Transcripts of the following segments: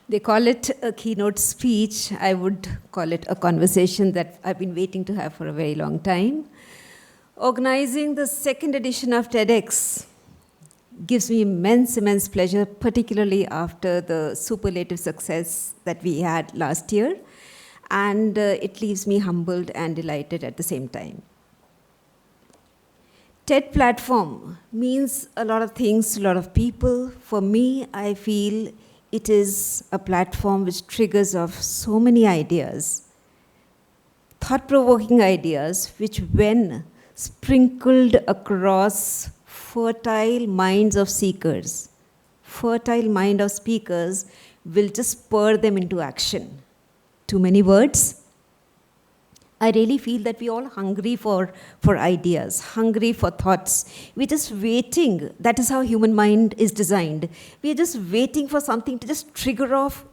They call it a keynote speech. I would call it a conversation that I've been waiting to have for a very long time. Organizing the second edition of TEDx gives me immense pleasure, particularly after the superlative success that we had last year. And it leaves me humbled and delighted at the same time. TED platform means a lot of things to a lot of people. For me, I feel it is a platform which triggers off so many ideas, thought-provoking ideas, which when sprinkled across fertile minds of seekers, fertile mind of speakers, will just spur them into action. Too many words? I really feel that we're all hungry for ideas, hungry for thoughts. We're just waiting. That is how human mind is designed. We're just waiting for something to just trigger off,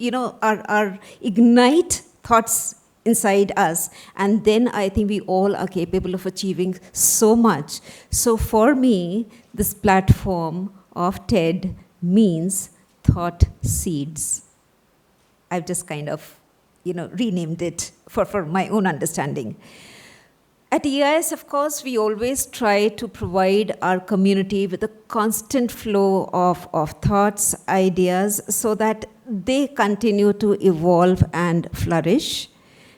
our ignite thoughts inside us. And then I think we all are capable of achieving so much. So for me, this platform of TED means thought seeds. I've just kind of renamed it for my own understanding. At EIS, of course, we always try to provide our community with a constant flow of thoughts, ideas, so that they continue to evolve and flourish.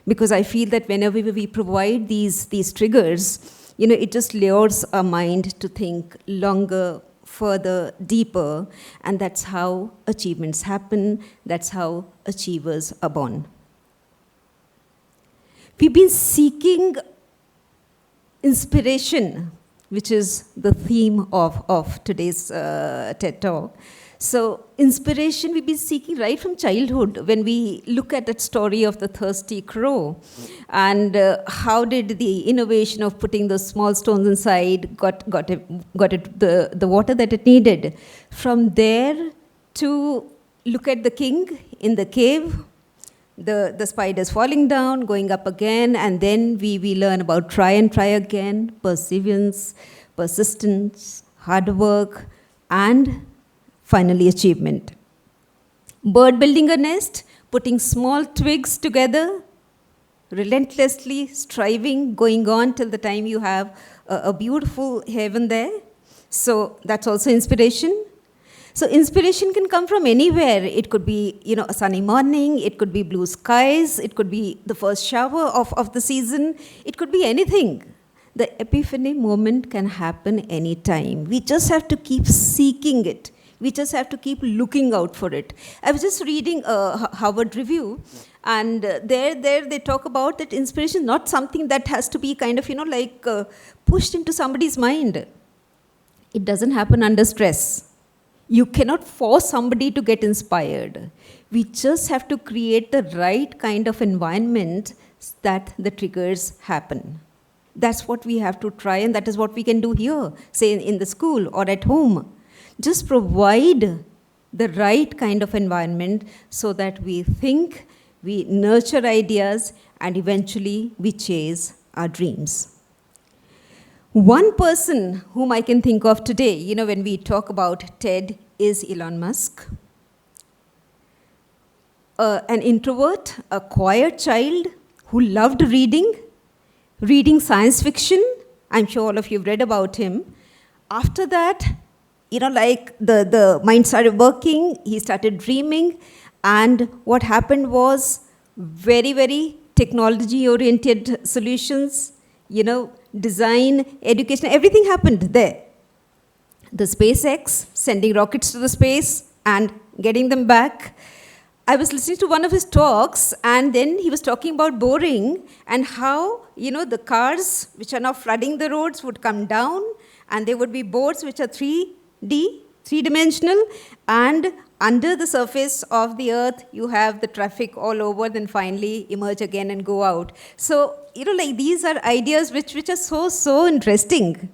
Because I feel that whenever we provide these triggers, it just lures our mind to think longer, further, deeper, and that's how achievements happen, that's how achievers are born. We've been seeking inspiration, which is the theme of today's TED Talk. So inspiration we've been seeking right from childhood when we look at that story of the thirsty crow and how did the innovation of putting those small stones inside got it the water that it needed. From there to look at the king in the cave, the spiders falling down, going up again, and then we learn about try and try again, perseverance, persistence, hard work, and finally achievement. Bird building a nest, putting small twigs together, relentlessly striving, going on till the time you have a beautiful heaven there. So that's also inspiration. So inspiration can come from anywhere. It could be, a sunny morning. It could be blue skies. It could be the first shower of the season. It could be anything. The epiphany moment can happen anytime. We just have to keep seeking it. We just have to keep looking out for it. I was just reading a Harvard review, and there they talk about that inspiration is not something that has to be kind of, pushed into somebody's mind. It doesn't happen under stress. You cannot force somebody to get inspired. We just have to create the right kind of environment that the triggers happen. That's what we have to try, and that is what we can do here, say in the school or at home. Just provide the right kind of environment so that we think, we nurture ideas, and eventually we chase our dreams. One person whom I can think of today, when we talk about TED, is Elon Musk. An introvert, a quiet child who loved reading science fiction. I'm sure all of you have read about him. After that, the mind started working, he started dreaming, and what happened was very technology-oriented solutions, design, education, everything happened there. The SpaceX, sending rockets to the space and getting them back. I was listening to one of his talks, and then he was talking about boring and how, the cars which are now flooding the roads would come down, and there would be boats which are three-dimensional, and under the surface of the earth, you have the traffic all over, then finally emerge again and go out. So, these are ideas which are so interesting.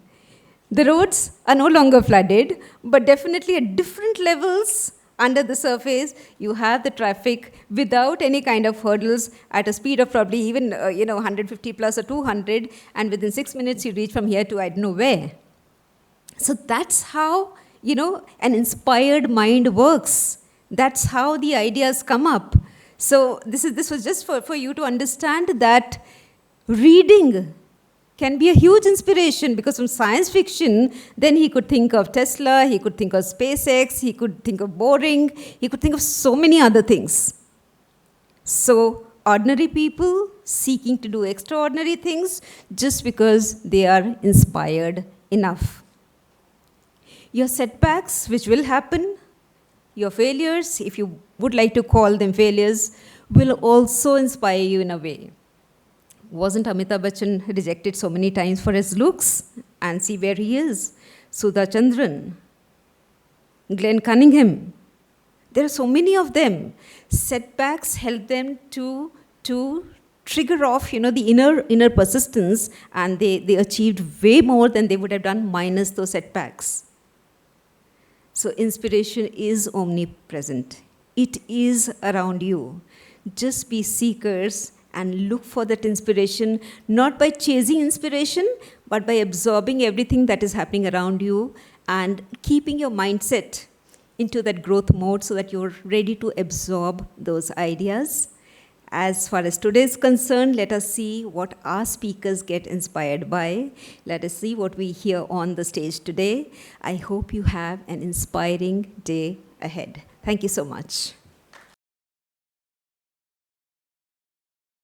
The roads are no longer flooded, but definitely at different levels under the surface, you have the traffic without any kind of hurdles at a speed of probably even 150 plus or 200, and within 6 minutes you reach from here to I don't know where. So that's how an inspired mind works. That's how the ideas come up. So this was just for you to understand that reading can be a huge inspiration, because from science fiction, then he could think of Tesla, he could think of SpaceX, he could think of boring, he could think of so many other things. So ordinary people seeking to do extraordinary things just because they are inspired enough. Your setbacks, which will happen, your failures, if you would like to call them failures, will also inspire you in a way. Wasn't Amitabh Bachchan rejected so many times for his looks? And see where he is. Sudha Chandran, Glenn Cunningham. There are so many of them. Setbacks help them to trigger off, the inner persistence, and they achieved way more than they would have done minus those setbacks. So inspiration is omnipresent. It is around you. Just be seekers and look for that inspiration, not by chasing inspiration, but by absorbing everything that is happening around you and keeping your mindset into that growth mode so that you're ready to absorb those ideas. As far as today is concerned, let us see what our speakers get inspired by. Let us see what we hear on the stage today. I hope you have an inspiring day ahead. Thank you so much.